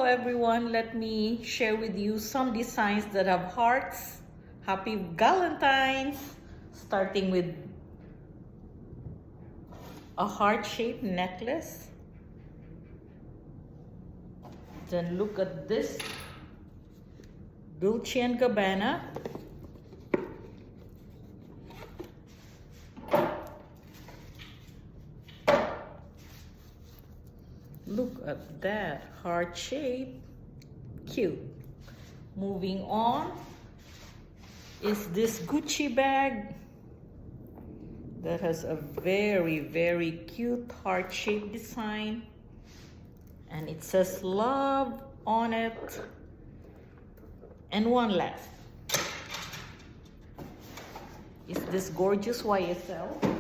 everyone, let me share with you some designs that have hearts. Happy Valentine's! Starting with a heart-shaped necklace. Then look at this Dolce & Gabbana. Look at that heart shape. Cute. Moving on is this Gucci bag that has a very, very cute heart-shaped design. And it says love on it. And one last is this gorgeous YSL.